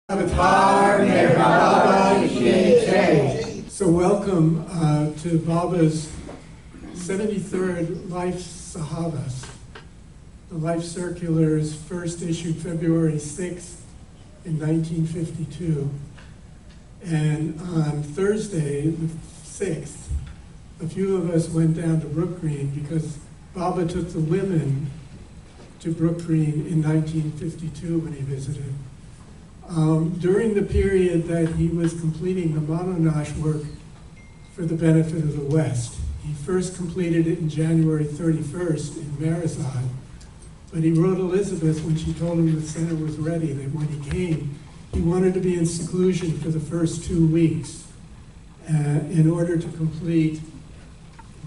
So welcome to Baba's 73rd Life Sahavas. The Life Circulars first issued February 6th in 1952. And on Thursday, the 6th, a few of us went down to Brook Green because Baba took the women to Brook Green in 1952 when he visited. During the period that he was completing the Mononash work for the benefit of the West. He first completed it in January 31st in Marizad, but he wrote Elizabeth when she told him the center was ready, that when he came, he wanted to be in seclusion for the first 2 weeks in order to complete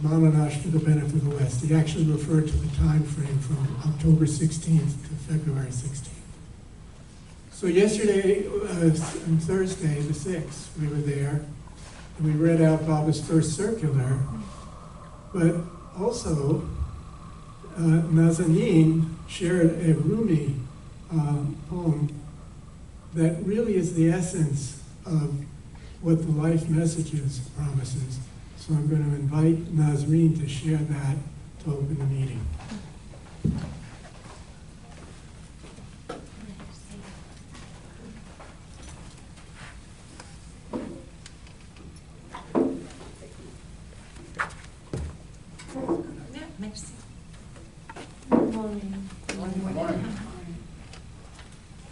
Mononash for the benefit of the West. He actually referred to the time frame from October 16th to February 16th. So yesterday, on Thursday, the 6th, we were there, and we read out Baba's first circular, but also Nazanin shared a Rumi poem that really is the essence of what the Life Messages promises. So I'm going to invite Nazreen to share that to open the meeting.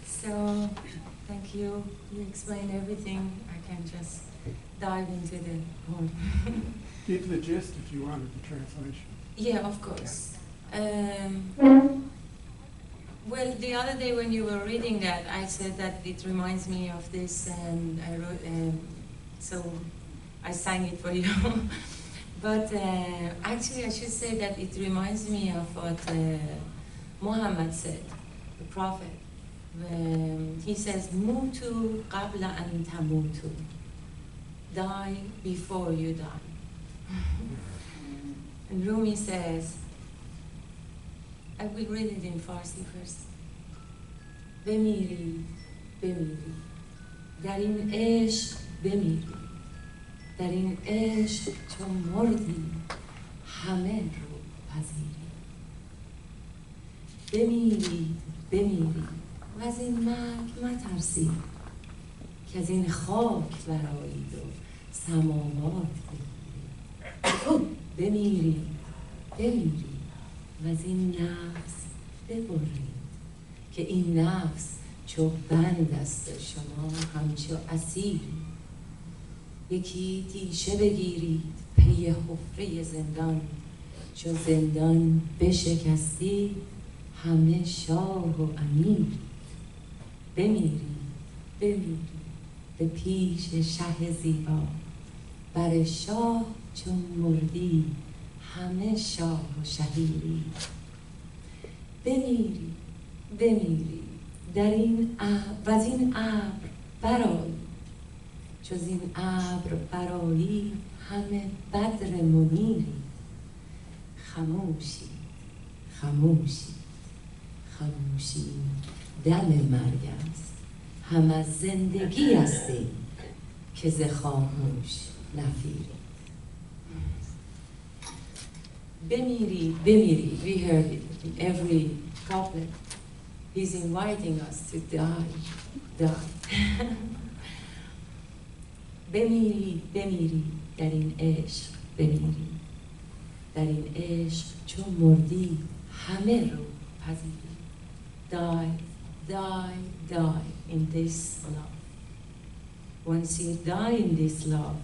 So, thank you. You explained everything. I can just dive into the poem. Give the gist if you wanted the translation. Yeah, of course. Well, the other day when you were reading that, I said that it reminds me of this, and I wrote, so I sang it for you. But actually, I should say that it reminds me of what Muhammad said, the prophet. He says, "Mutu qabla an tamutu." Die before you die. And Rumi says, I will read it in Farsi first. بمیری بمیری در این عشق بمیری در این عشق چون مردی همه رو پذیری بمیری بمیری و از این مرگ مترسید که از این خاک برآیید و سماوات بگیرید بمیری بمیری و از این نفس ببرید که این نفس چو بند است شما همچو اسیری یکی تیشه بگیرید پی حفره زندان چو زندان بشکستی همه شاه و امیر بمیری بمیری به پیش شه زیبا بر شاه چون مردی همه شاه و شهیری بمیری بمیری در این و از این ابر برآیی چو این ابر برآیی همه بدر منیری خموشی خموشی خموشی دم مرگ است هم از زندگی هستی که ز خاموش نفیری بمیری بمیری. We heard it in every couplet. He's inviting us to die, die. بمیری بمیری در این عشق بمیری در این عشق چون مردی همه رو پذیری die, die, die in this love. Once you die in this love,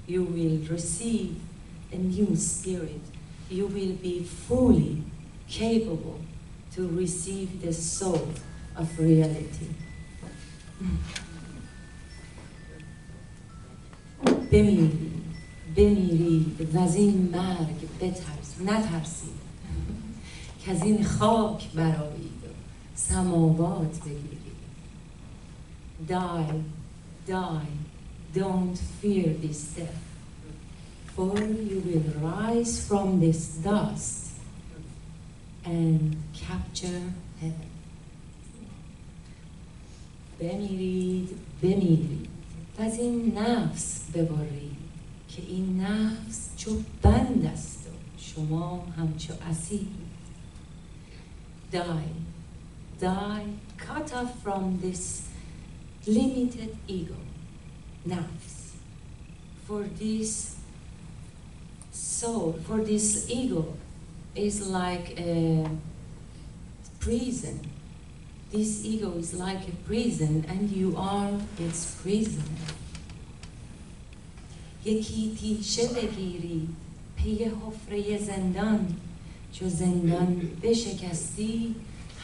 you will receive a new spirit. You will be fully capable to receive the soul of reality. بمیری بمیری و از این مرگ نترسید که از این خاک برآیید و سماوات بگیرید Die, die, don't fear this death, for you will rise from this dust and capture heaven. بمیرید بمیرید و از این نفس ببرید که این نفس چو بند است و شما همچو اسیر. Die, die, cut off from this limited ego, nafs. For this soul, for this ego is like a prison. This ego is like a prison and you are its prisoner. یکی تیشه بگیرید پی حفره زندان، چو زندان بشکستی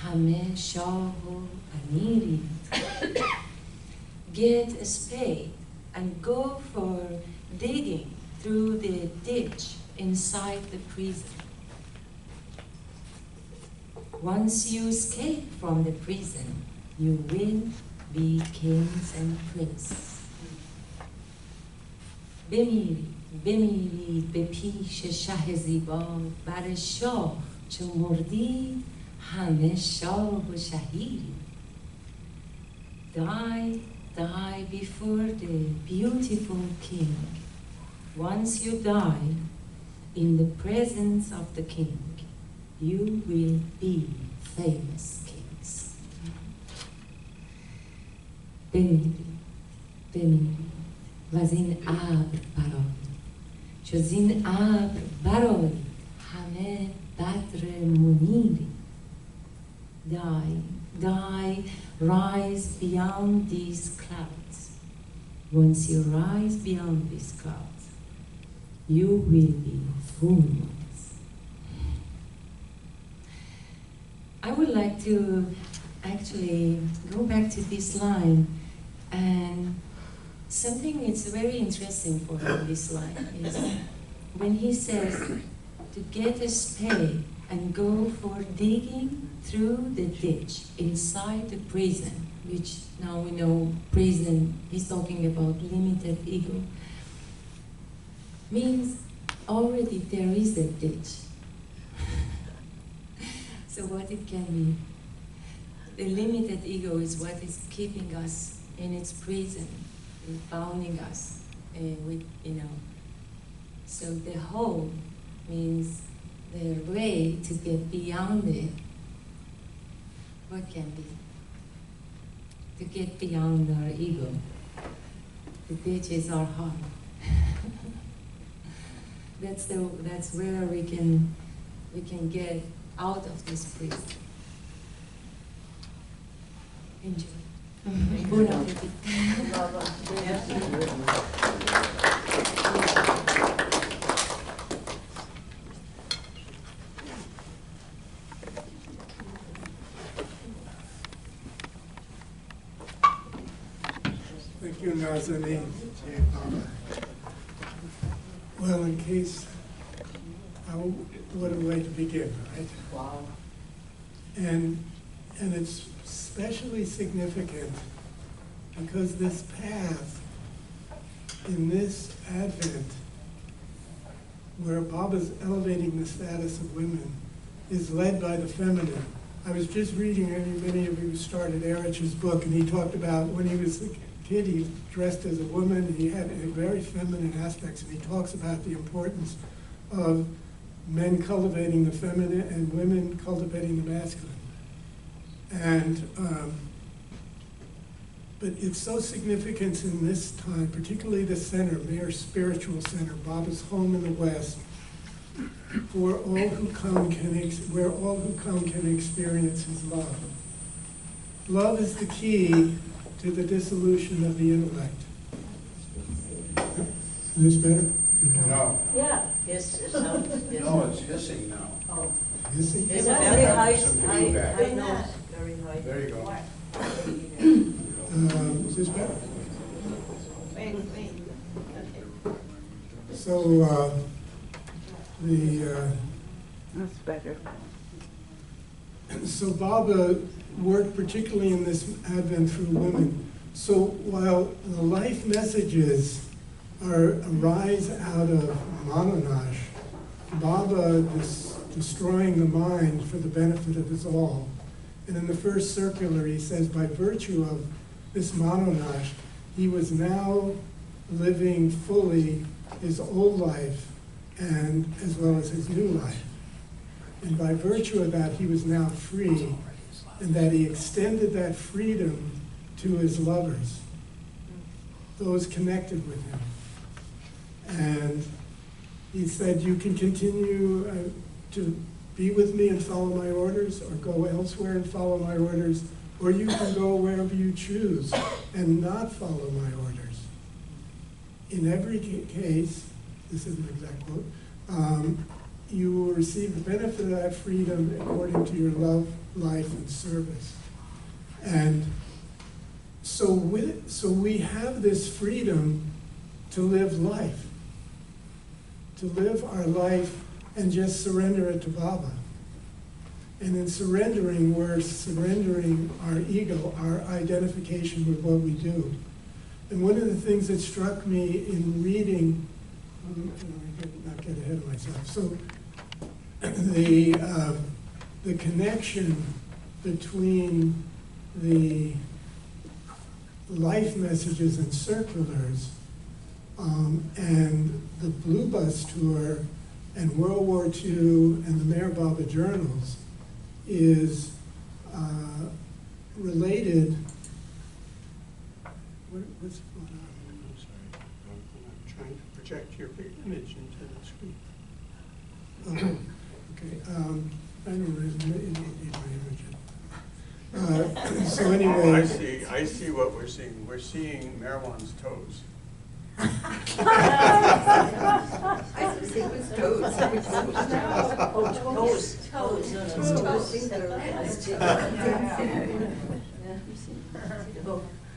همه شاه و امیری. Get a spade and go for digging through the ditch inside the prison. Once you escape from the prison, you will be kings and princes. بمیرید بمیرید به پیش شه زیبا، بر شاه چو مردید همه شاه و شهیری. Die, die before the beautiful king. Once you die in the presence of the king, you will be famous kings. بمیرید بمیرید و از این ابر برآیید، چو زین ابر برآیید همه بدر منیری. Die, die, rise beyond these clouds. Once you rise beyond these clouds, you will be fullness. I would like to actually go back to this line, and something that's very interesting for me, this line, is when he says to get a spade and go for digging through the ditch inside the prison, which now we know prison, he's talking about limited ego, means already there is a ditch. So what it can be? The limited ego is what is keeping us in its prison, bounding us with, So the whole means the way to get beyond it. What can be? To get beyond our ego. The ditch is our heart. That's where we can get out of this prison. Enjoy. Bon appetit. Thank you, Nazanin. Well, in case, what a way to begin, right? Wow. And it's especially significant because this path in this Advent, where Baba's elevating the status of women, is led by the feminine. I was just reading, many of you started Erich's book, and he talked about when he was a kid, he dressed as a woman, and he had very feminine aspects, and he talks about the importance of men cultivating the feminine and women cultivating the masculine. And but it's so significant in this time, particularly the center, Mayor's spiritual center, Baba's home in the West, for all who come where all who come can experience his love. Love is the key to the dissolution of the intellect. Is this better? No, Yeah. Yes, it sounds good. no, it's hissing now. Oh. Hissing? It's a very high, Some high, feedback. high note, very high. There you go. Is this better? Wait. So That's better. So Baba worked particularly in this Advent through women. So while the life messages arise out of Mananash, Baba is destroying the mind for the benefit of us all. And in the first circular, he says, by virtue of this mononash, he was now living fully his old life and as well as his new life. And by virtue of that, he was now free, and that he extended that freedom to his lovers, those connected with him. And he said, you can continue to be with me and follow my orders, or go elsewhere and follow my orders, or you can go wherever you choose and not follow my orders. In every case, this is an exact quote, you will receive the benefit of that freedom according to your love, life, and service. And so we have this freedom to live life, to live our life and just surrender it to Baba. And in surrendering, we're surrendering our ego, our identification with what we do. And one of the things that struck me in reading, not get ahead of myself, so the connection between the life messages and circulars and the Blue Bus Tour and World War II and the Mayor Baba journals is related. What's going on? I'm sorry. I'm trying to project your big image into the screen. Okay. I don't really need my image. So anyway. I see what we're seeing. We're seeing Marwan's toes. I think it was toes.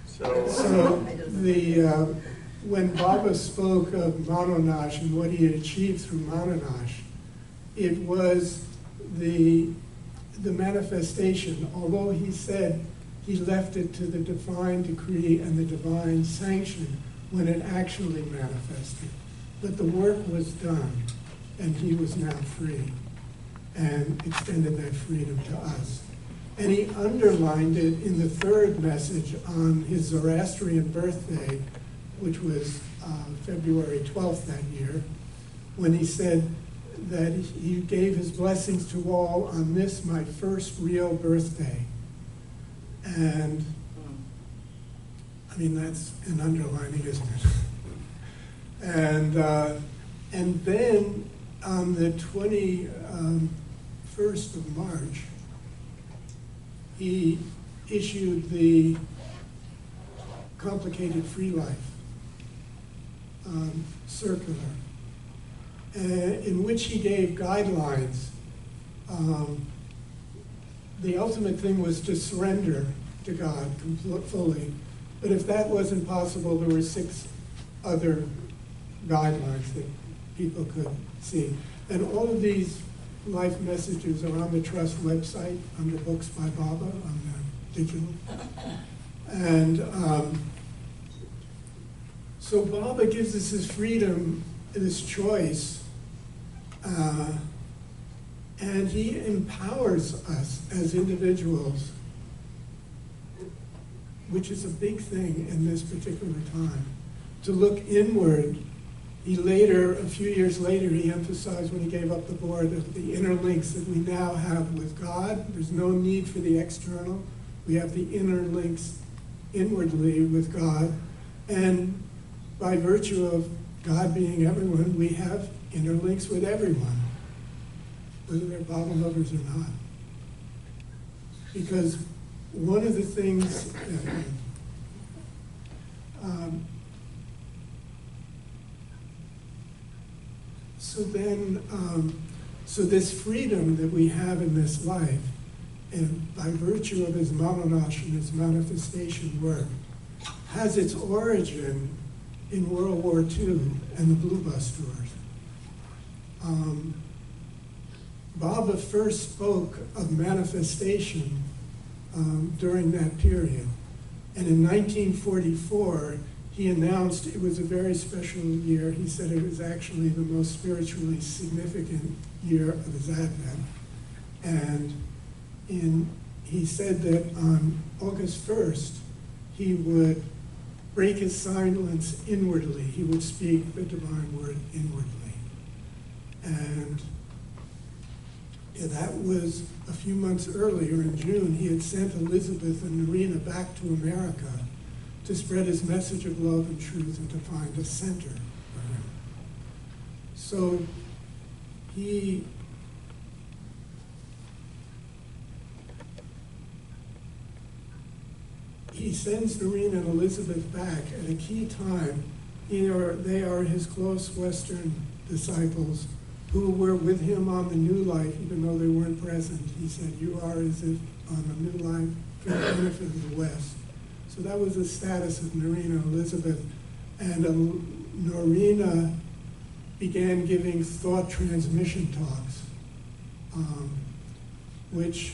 So when Baba spoke of Mononash and what he had achieved through Mononash, it was the manifestation. Although he said he left it to the divine decree and the divine sanction when it actually manifested. But the work was done, and he was now free and extended that freedom to us. And he underlined it in the third message on his Zoroastrian birthday, which was February 12th that year, when he said that he gave his blessings to all on this, my first real birthday. And I mean, that's an underlining, isn't it? And then on the 21st of March, he issued the Complicated Free Life circular, in which he gave guidelines. The ultimate thing was to surrender to God fully. But if that wasn't possible, there were 6 other guidelines that people could see. And all of these life messages are on the Trust website under Books by Baba, on the digital. And so Baba gives us this freedom, this choice, and he empowers us as individuals, which is a big thing in this particular time, to look inward. He later, a few years later, he emphasized when he gave up the board of the inner links that we now have with God. There's no need for the external. We have the inner links inwardly with God. And by virtue of God being everyone, we have inner links with everyone, whether they're Baba lovers or not. Because one of the things, so this freedom that we have in this life, and by virtue of his Mononash and his manifestation work, has its origin in World War II and the Blue Bus Tours. Baba first spoke of manifestation during that period. And in 1944, he announced it was a very special year. He said it was actually the most spiritually significant year of his advent. And he said that on August 1st, he would break his silence inwardly. He would speak the divine word inwardly. And that was a few months earlier in June. He had sent Elizabeth and Norina back to America to spread his message of love and truth and to find a center for him. So he sends Norina and Elizabeth back at a key time. They are his close Western disciples who were with him on the new life, even though they weren't present. He said, you are as if on the new life for the benefit of the West. So that was the status of Norina and Elizabeth. And Norina began giving thought transmission talks, which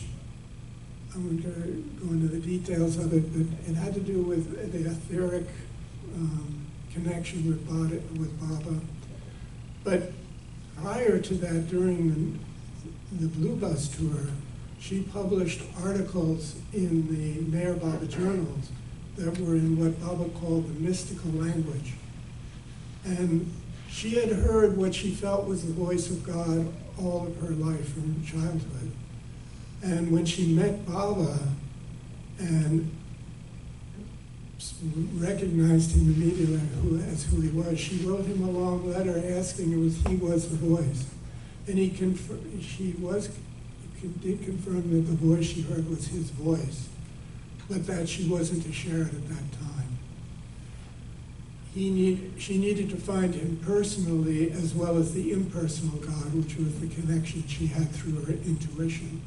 I won't go into the details of it, but it had to do with the etheric connection with Baba. But prior to that, during the Blue Bus tour, she published articles in the Mayor Baba journals that were in what Baba called the mystical language. And she had heard what she felt was the voice of God all of her life from childhood. And when she met Baba and recognized him immediately as who he was, she wrote him a long letter asking if he was the voice. And he did confirm that the voice she heard was his voice, but that she wasn't to share it at that time. She needed to find him personally as well as the impersonal God, which was the connection she had through her intuition.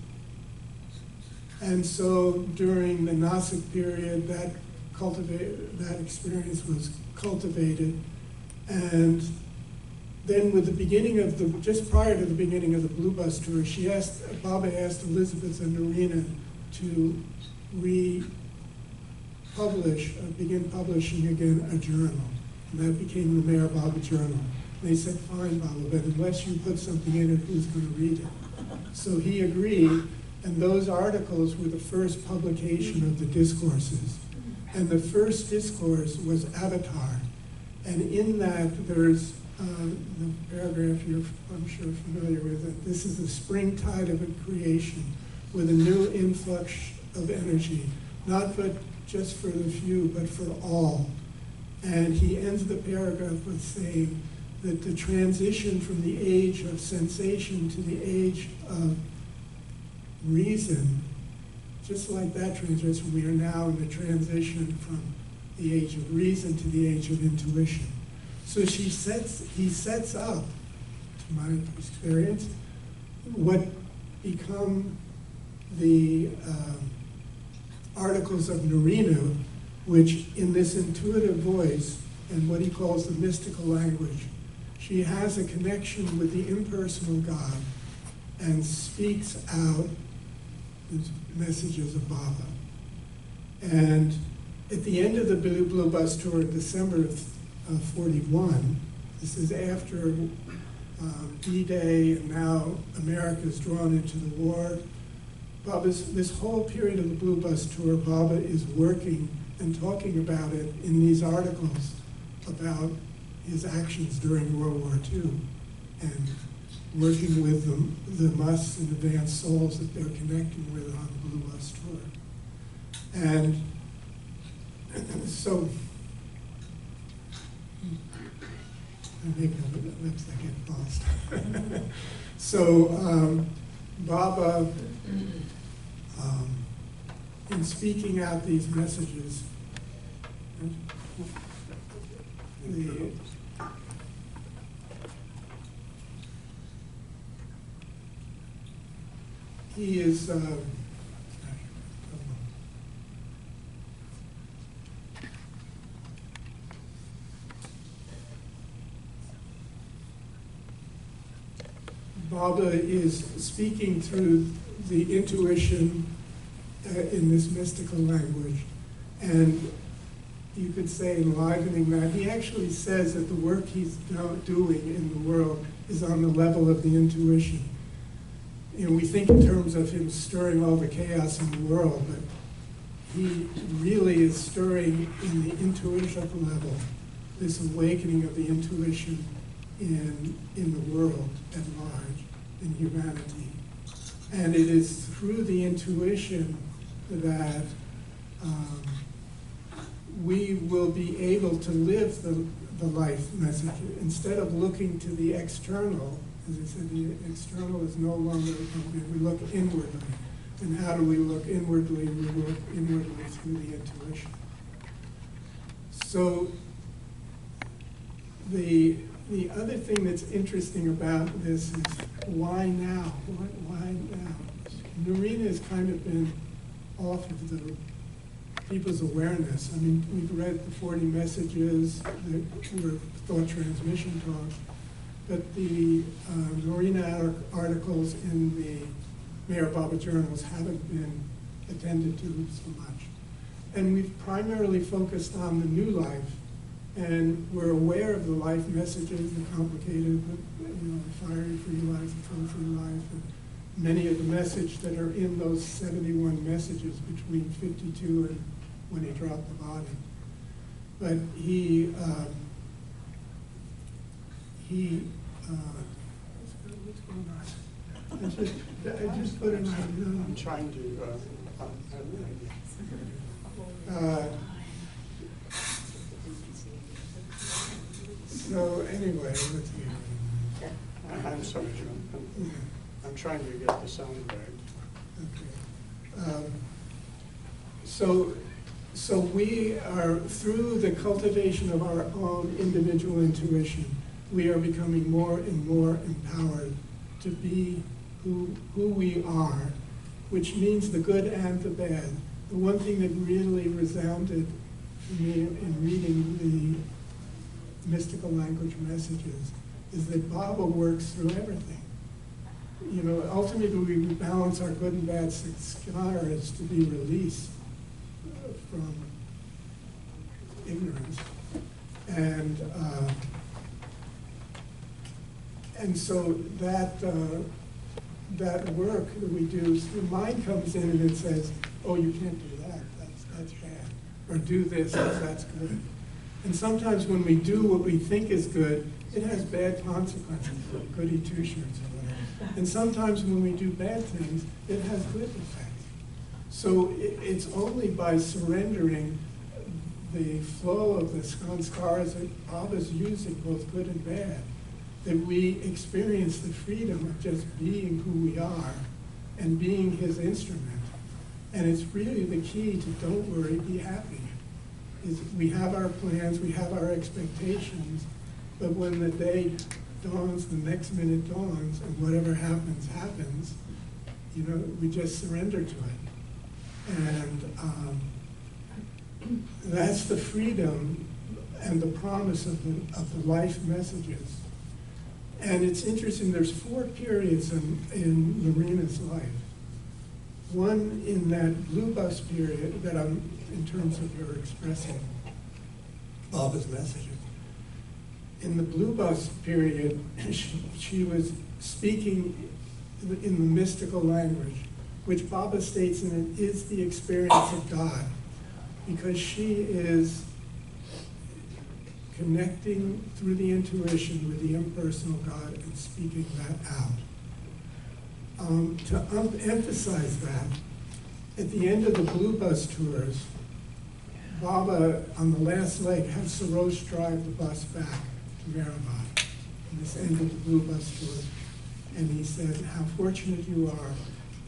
And so during the Nasik period, that experience was cultivated. And then with the beginning of just prior to the beginning of the Blue Bus tour, Baba asked Elizabeth and Norina to begin publishing again a journal. And that became the Mayor Baba Journal. And they said, fine, Baba, but unless you put something in it, who's going to read it? So he agreed, and those articles were the first publication of the discourses. And the first discourse was Avatar. And in that, there's the paragraph you're, I'm sure, familiar with it. This is the springtide of a creation with a new influx of energy, not but just for the few, but for all. And he ends the paragraph with saying that the transition from the age of sensation to the age of reason, just like that transition, we are now in the transition from the age of reason to the age of intuition. So he sets up, to my experience, what become the articles of Norina, which in this intuitive voice and what he calls the mystical language, she has a connection with the impersonal God and speaks out the messages of Baba. And at the end of the Blue Bus tour in December of 41, this is after D-Day, and now America's drawn into the war. This whole period of the Blue Bus tour, Baba is working and talking about it in these articles about his actions during World War II and working with the musts and advanced souls that they're connecting with on the Blue Bus tour. And so, maybe the lips that get lost. So Baba, in speaking out these messages, he is Baba is speaking through the intuition in this mystical language, and you could say enlivening that. He actually says that the work he's now doing in the world is on the level of the intuition. You know, we think in terms of him stirring all the chaos in the world, but he really is stirring in the intuitive level, this awakening of the intuition in the world at large, in humanity. And it is through the intuition that we will be able to live the life message. Instead of looking to the external, as I said, the external is no longer appropriate. We look inwardly. And how do we look inwardly? We look inwardly through the intuition. So the other thing that's interesting about this is why now? Why now? Norina has kind of been off of the people's awareness. I mean, we've read the 40 messages that were thought transmission talk, but the Norina articles in the Mayor Baba journals haven't been attended to so much. And we've primarily focused on the new life, and we're aware of the life messages, the complicated, the fiery free life, the trophy life, and many of the messages that are in those 71 messages between 52 and when he dropped the body. But what's going on? I just put it on. I'm trying to, So anyway, let's see. I'm sorry, John. I'm trying to get the sound right. Okay. So we are, through the cultivation of our own individual intuition, we are becoming more and more empowered to be who we are, which means the good and the bad. The one thing that really resounded for me in reading the mystical language messages is that Baba works through everything. Ultimately we balance our good and bad skars to be released from ignorance. And so that work that we do, the mind comes in and it says, oh, you can't do that, that's bad. Or do this, that's good. And sometimes when we do what we think is good, it has bad consequences, like goody two-shoes or whatever. And sometimes when we do bad things, it has good effects. So it's only by surrendering the flow of the sanskars that Baba's using, both good and bad, that we experience the freedom of just being who we are and being his instrument. And it's really the key to don't worry, be happy. Is we have our plans, we have our expectations, but when the day dawns, the next minute dawns, and whatever happens, happens, we just surrender to it. And that's the freedom and the promise of the life messages. And it's interesting, there's 4 periods in Norina's life. One in that blue bus period that in terms of your expressing Baba's messages. In the blue bus period, she was speaking in the mystical language, which Baba states in it is the experience of God, because she is connecting through the intuition with the impersonal God and speaking that out. To emphasize that, at the end of the Blue Bus tours, Baba, on the last leg, had Sarosh drive the bus back to Maribad, on this end of the Blue Bus tour. And he said, how fortunate you are.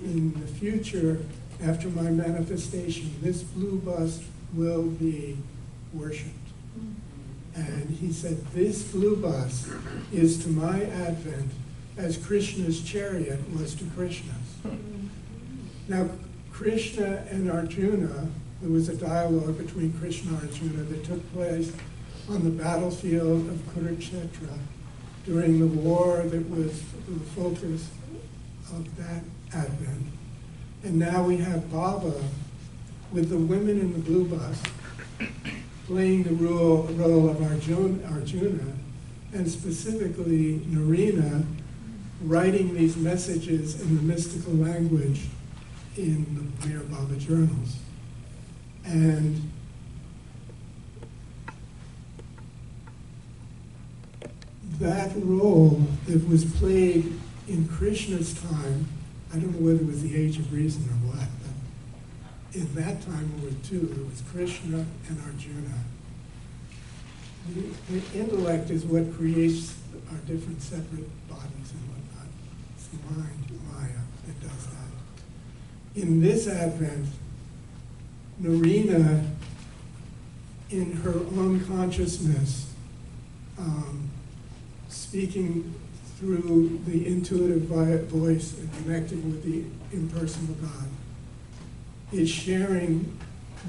In the future, after my manifestation, this blue bus will be worshipped. And he said, this blue bus is to my advent as Krishna's chariot was to Krishna's. Now, Krishna and Arjuna, there was a dialogue between Krishna and Arjuna that took place on the battlefield of Kurukshetra during the war that was the focus of that advent. And now we have Baba with the women in the blue bus playing the role of Arjuna, and specifically Norina writing these messages in the mystical language in the Mayor Baba journals. And that role that was played in Krishna's time, I don't know whether it was the age of reason or what, but in that time there were two. There was Krishna and Arjuna. The intellect is what creates our different separate bodies and whatnot. It's the mind, Maya, that does that. In this Advent, Norina, in her own consciousness, speaking through the intuitive voice and connecting with the impersonal God, is sharing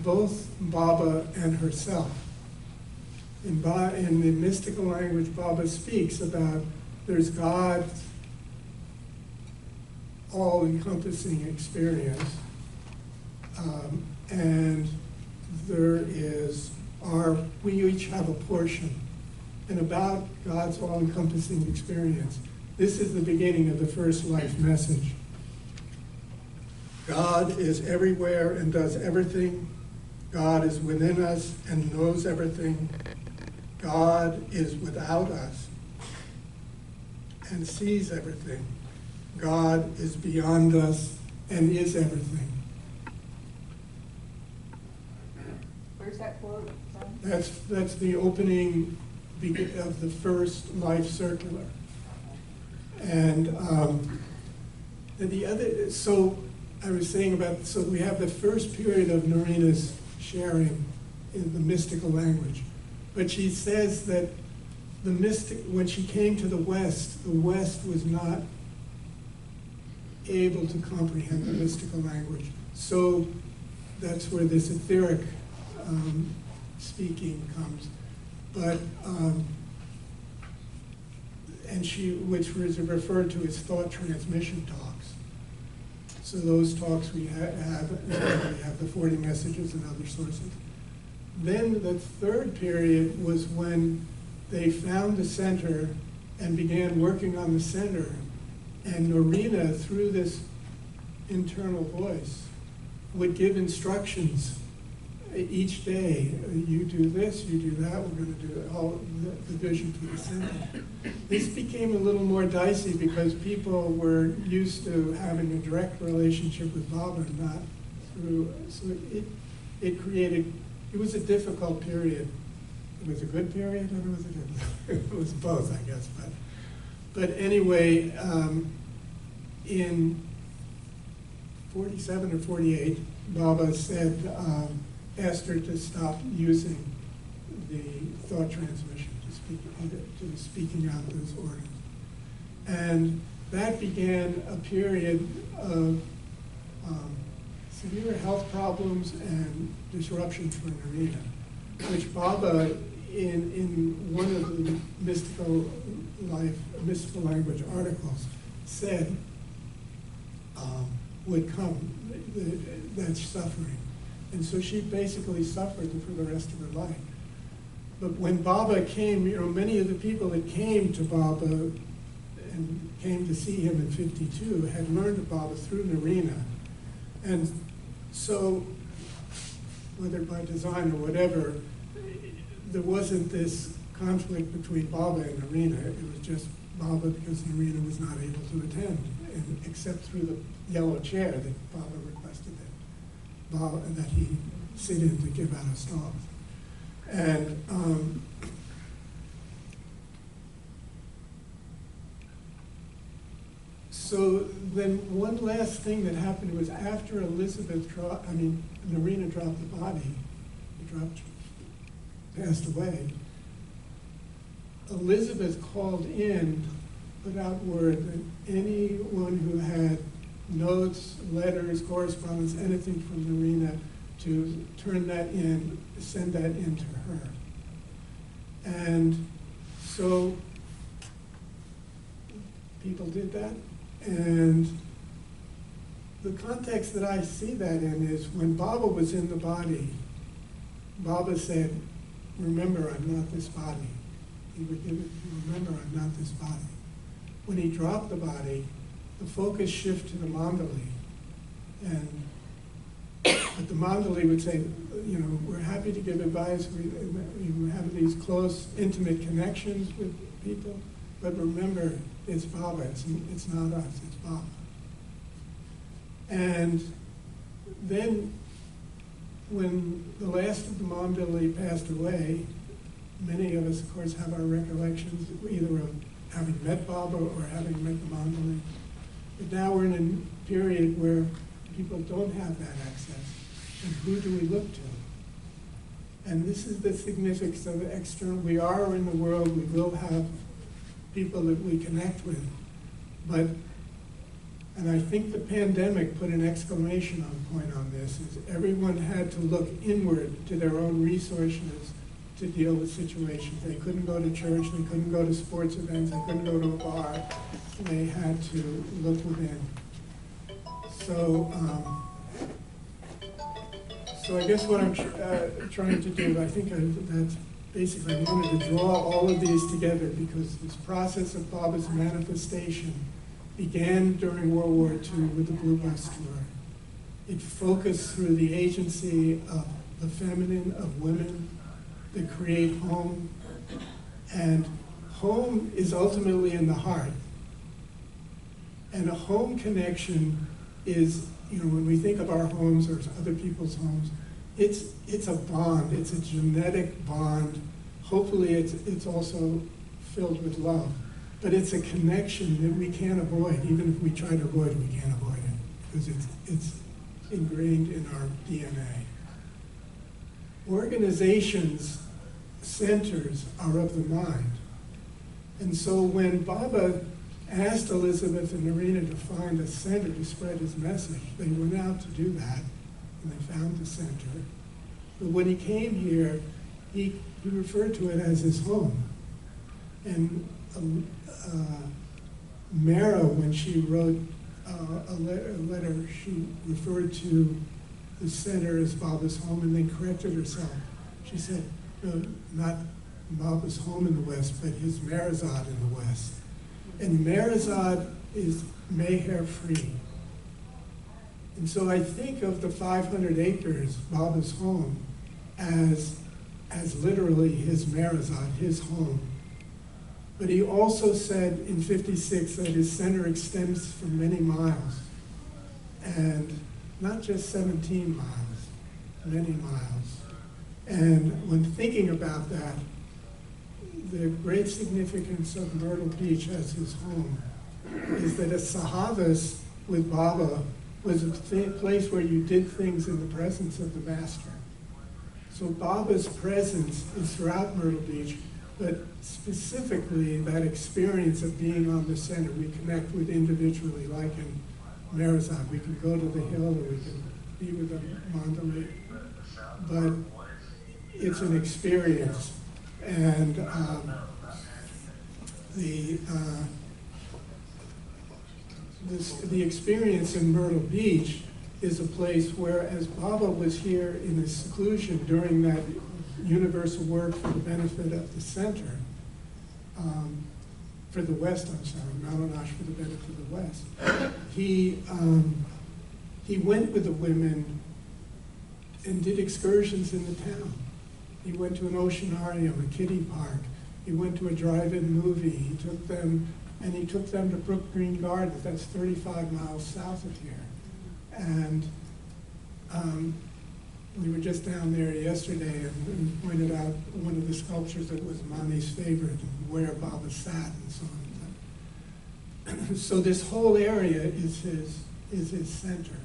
both Baba and herself. In the mystical language, Baba speaks about there's God's all-encompassing experience, and there is we each have a portion. And about God's all-encompassing experience, this is the beginning of the first life message. God is everywhere and does everything. God is within us and knows everything. God is without us and sees everything. God is beyond us and is everything. Where's that quote from? That's the opening of the first life circular. And the other, so I was saying about, so we have the first period of Norina's sharing in the mystical language. But she says that when she came to the West was not able to comprehend the mystical language. So that's where this etheric speaking comes. But, which was referred to as thought transmission talks. So those talks we have the 40 messages and other sources. Then the third period was when they found the center and began working on the center. And Norina, through this internal voice, would give instructions each day. You do this, you do that, we're going to do all the vision for the center. This became a little more dicey because people were used to having a direct relationship with Baba, not through, so it created, it was a difficult period. It was a good period, and it was both, I guess. But anyway, in 47 or 48, Baba said, asked her to stop using the thought transmission, to speaking out those orders. And that began a period of severe health problems and disruption for Norina, which Baba, in one of the mystical language articles, said would come, that suffering. And so she basically suffered for the rest of her life. But when Baba came, many of the people that came to Baba and came to see him in 52 had learned of Baba through Norina. And so, whether by design or whatever, there wasn't this conflict between Baba and Norina. It was just Baba because Norina was not able to attend, and except through the yellow chair that Baba requested that he sit in to give out his talks. And so then one last thing that happened was after Norina dropped the body, passed away, Elizabeth called in, put out word that anyone who had notes, letters, correspondence, anything from Norina, to turn that in, send that in to her. And so people did that. And the context that I see that in is when Baba was in the body, Baba said, remember, I'm not this body. He would give it, remember, I'm not this body. When he dropped the body, the focus shifted to the mandali. And But the Mandali would say, we're happy to give advice. We have these close, intimate connections with people. But remember, it's Baba. It's not us. It's Baba. And then, when the last of the Mandali passed away, many of us, of course, have our recollections either of having met Baba or having met the Mandali. But now we're in a period where people don't have that access. And who do we look to? And this is the significance of the external. We are in the world, we will have people that we connect with. And I think the pandemic put an exclamation point on this, is everyone had to look inward to their own resources to deal with situations. They couldn't go to church, they couldn't go to sports events, they couldn't go to a bar. They had to look within. So I guess what I'm trying to do, I think that's basically, I wanted to draw all of these together because this process of Baba's manifestation began during World War II with the Blue Bus Tour. It focused through the agency of the feminine, of women that create home. And home is ultimately in the heart. And a home connection is, when we think of our homes or other people's homes, it's a bond, it's a genetic bond. Hopefully it's also filled with love. But it's a connection that we can't avoid. Even if we try to avoid it, we can't avoid it because it's ingrained in our DNA. Organizations, centers are of the mind. And so when Baba asked Elizabeth and Norina to find a center to spread his message, they went out to do that, and they found the center. But when he came here, he referred to it as his home. And Mara, when she wrote a letter, she referred to the center as Baba's home and then corrected herself. She said, no, not Baba's home in the West, but his Marazad in the West. And Marazad is Meher free. And so I think of the 500 acres, Baba's home, as literally his Marazad, his home. But he also said in 56 that his center extends for many miles. And not just 17 miles, many miles. And when thinking about that, the great significance of Myrtle Beach as his home is that a Sahavas with Baba was a place where you did things in the presence of the Master. So Baba's presence is throughout Myrtle Beach, but specifically that experience of being on the center, we connect with individually, like in Marazad. We can go to the hill or we can be with the Mandali. But it's an experience. And the experience in Myrtle Beach is a place where, as Baba was here in his seclusion during that universal work for the benefit of the center, for the West, I'm sorry, Malanash for the benefit of the West, he went with the women and did excursions in the town. He went to an oceanarium, a kiddie park. He went to a drive-in movie. He took them to Brook Green Gardens. That's 35 miles south of here. And we were just down there yesterday and pointed out one of the sculptures that was Mani's favorite, where Baba sat and so on. So this whole area is his center.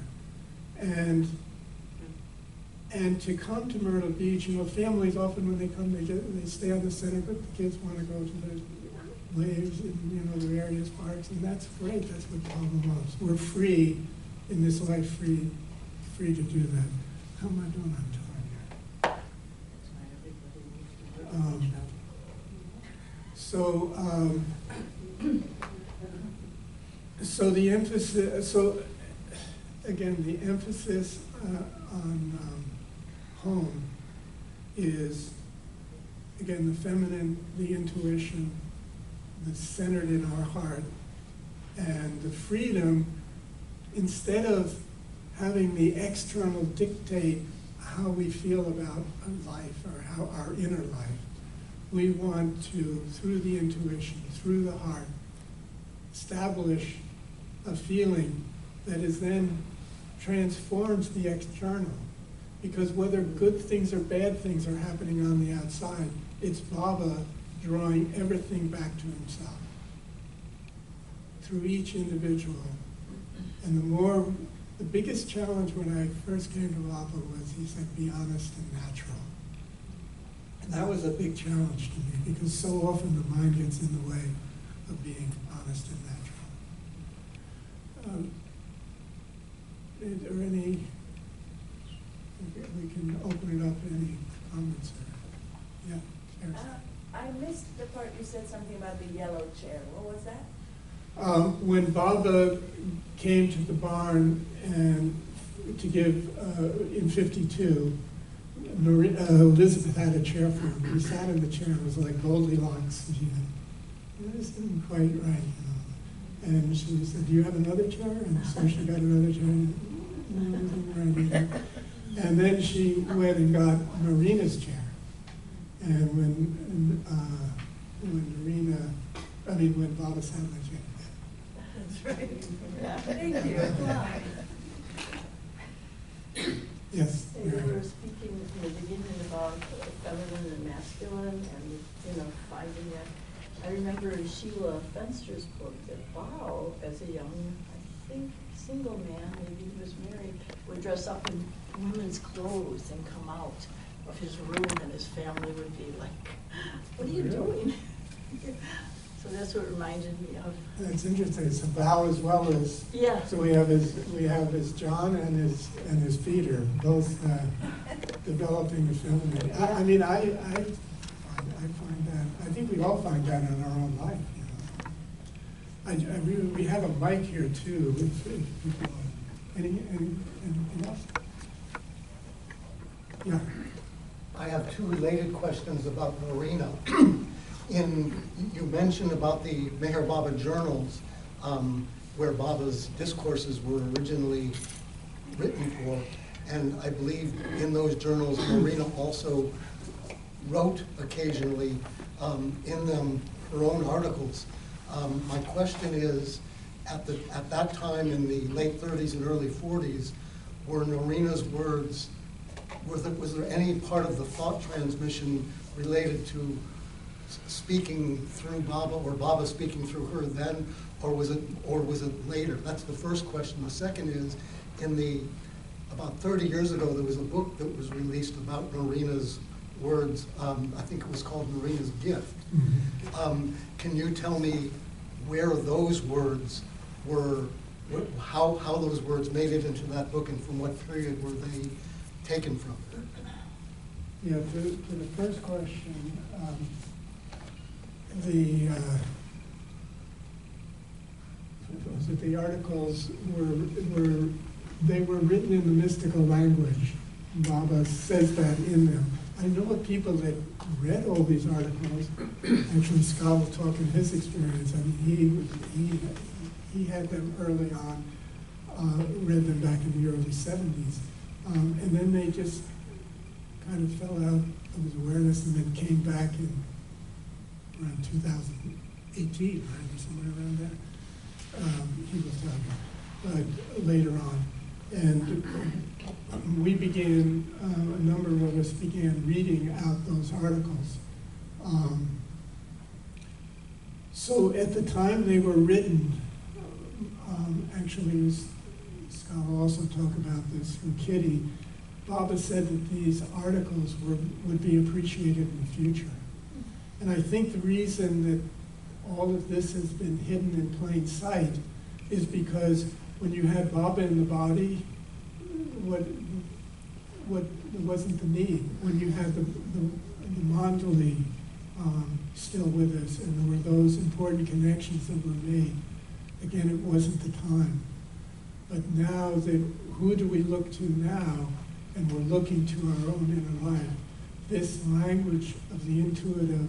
And to come to Myrtle Beach, families often when they come, they stay on the center, but the kids want to go to the waves and the various parks, and that's great. That's what Baba loves. We're free in this life, free to do that. How am I doing on time here? So the emphasis. So again, the emphasis on home is, again, the feminine, the intuition, that's centered in our heart, and the freedom, instead of having the external dictate how we feel about life or how our inner life. We want to, through the intuition, through the heart, establish a feeling that is then transforms the external. Because whether good things or bad things are happening on the outside, it's Baba drawing everything back to himself through each individual. And the biggest challenge when I first came to Baba was, he said, be honest and natural. And that was a big challenge to me, because so often the mind gets in the way of being honest and natural. Is there any, we can open it up to any comments or, yeah, Sarah. I missed the part you said something about the yellow chair. What was that? When Baba came to the barn and to give, in 52, Elizabeth had a chair for him. He sat in the chair, it was like Goldilocks. She said, this isn't quite right, you know. And she said, do you have another chair? And so she got another chair. No, it wasn't right either. And then she went and got Norina's chair. And when Baba sat in the chair. That's right. Yeah. Thank you. Yes. They were speaking in the beginning about feminine and masculine and, finding that. I remember in Sheila Fenster's book that Burroughs, as a young, I think, single man, maybe he was married, would dress up in women's clothes and come out of his room, and his family would be like, what are you doing? So that's what reminded me of. That's interesting. It's a vow as well as, yeah. So we have his John and his Peter both developing the feminine. I find that, I think we all find that in our own life. We have a mic here too. If people, anything else? Yeah. I have two related questions about Norina. You mentioned about the Meher Baba journals, where Baba's discourses were originally written for, and I believe in those journals, Norina also wrote occasionally in them her own articles. My question is, at that time in the late 30s and early 40s, were Norina's words, was there any part of the thought transmission related to speaking through Baba, or Baba speaking through her then, or was it later? That's the first question. The second is, about 30 years ago, there was a book that was released about Norina's words. I think it was called Norina's Gift. Mm-hmm. Can you tell me where those words were, how those words made it into that book, and from what period were they taken from? Yeah, to the first question, the articles were written in the mystical language. Baba says that in them. I know of people that read all these articles. Actually, Scott will talk in his experience. I mean, he had them early on, read them back in the early 70s. And then they just kind of fell out of his awareness, and then came back in around 2018, right, or somewhere around there. He was talking, but later on. And we began, a number of us began reading out those articles. So at the time they were written, actually, Scott will also talk about this from Kitty, Baba said that these articles would be appreciated in the future. And I think the reason that all of this has been hidden in plain sight is because when you had Baba in the body, what wasn't the need. When you had the Mandali still with us, and there were those important connections that were made, again, it wasn't the time. But now, who do we look to now? And we're looking to our own inner life. This language of the intuitive,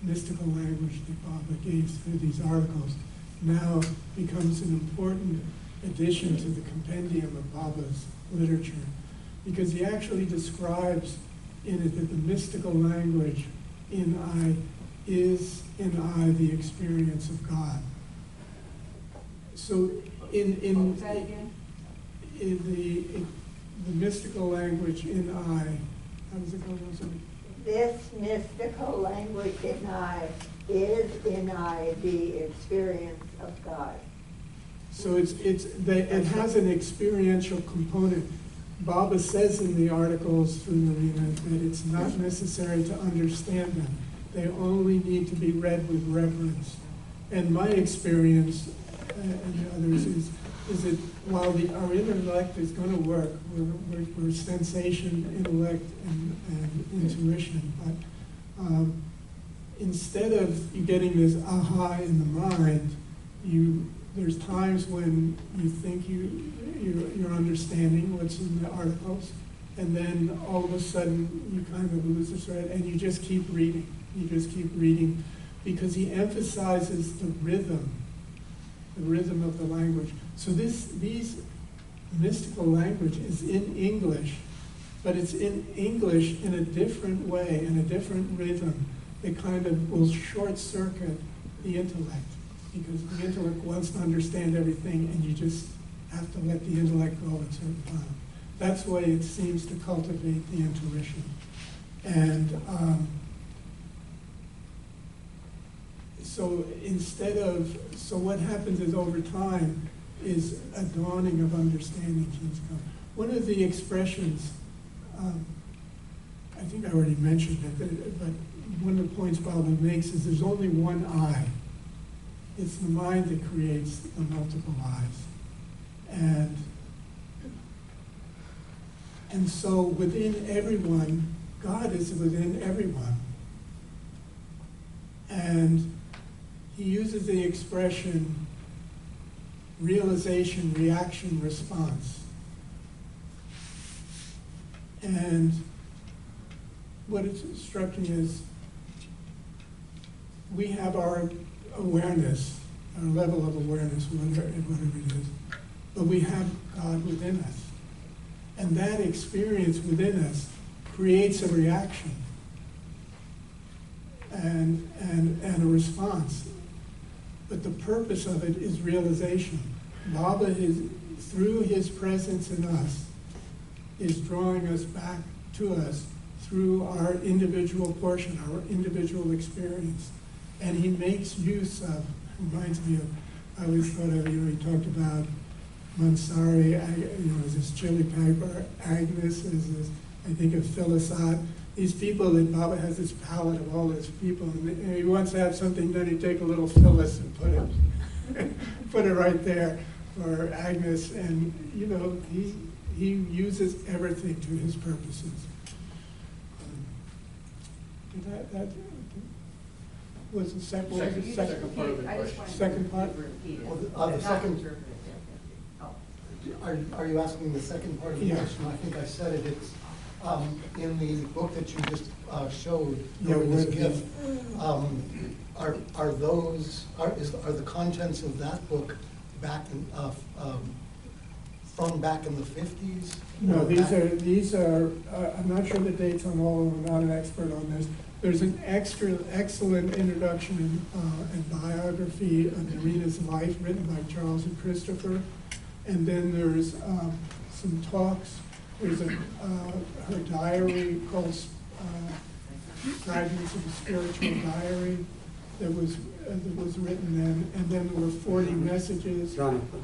mystical language that Baba gave through these articles now becomes an important addition to the compendium of Baba's literature, because he actually describes in it that the mystical language in I is in I the experience of God. So What was that again? in the mystical language in I, how does it go, Rosalie? This mystical language in I is in I the experience of God. So it has an experiential component. Baba says in the articles from Norina that it's not necessary to understand them. They only need to be read with reverence. And my experience, and others, is that while our intellect is going to work, we're sensation, intellect, and intuition, but instead of you getting this aha in the mind, there's times when you think you're understanding what's in the articles, and then all of a sudden you kind of lose the thread, and you just keep reading. You just keep reading, because he emphasizes the rhythm of the language. So these mystical language is in English, but it's in English in a different way, in a different rhythm that kind of will short circuit the intellect, because the intellect wants to understand everything, and you just have to let the intellect go at certain time. That's the way it seems to cultivate the intuition. And so what happens is over time is a dawning of understanding keeps coming. One of the expressions, I think I already mentioned it, but one of the points Baba makes is there's only one I. It's the mind that creates the multiple I's. And so within everyone, God is within everyone. And he uses the expression realization, reaction, response. And what it struck me is we have our awareness, our level of awareness, whatever it is, but we have God within us. And that experience within us creates a reaction and a response. But the purpose of it is realization. Baba is, through his presence in us, is drawing us back to us through our individual portion, our individual experience. And he makes use of, reminds me of, I always thought of, he talked about Mansari, as this chili pepper, Agnes is this, I think of Phyllis Ott. These people that Baba has this palette of all these people, and he wants to have something done, he'd take a little Phyllis and put it right there for Agnes, and he uses everything to his purposes. That was the second part of the question. Second part? The second. Are you asking the second part of the question? I think I said it. It's in the book that you just showed. Norina's gift. Are the contents of that book back in from back in the 50s? No, these are. I'm not sure the dates on all of them. I'm not an expert on this. There's an excellent introduction and biography of Norina's life written by Charles and Christopher. And then there's some talks. There's her diary called Fragments of a Spiritual Diary that was written then. And then there were 40 messages. Jonathan,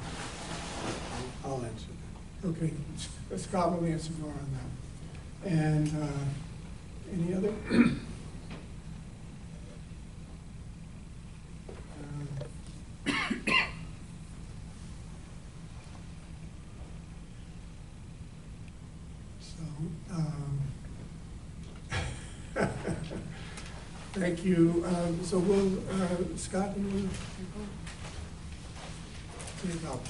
I'll answer that. Okay, Scott will answer more on that. And any other? Thank you. So we'll, Scott, you want to take over?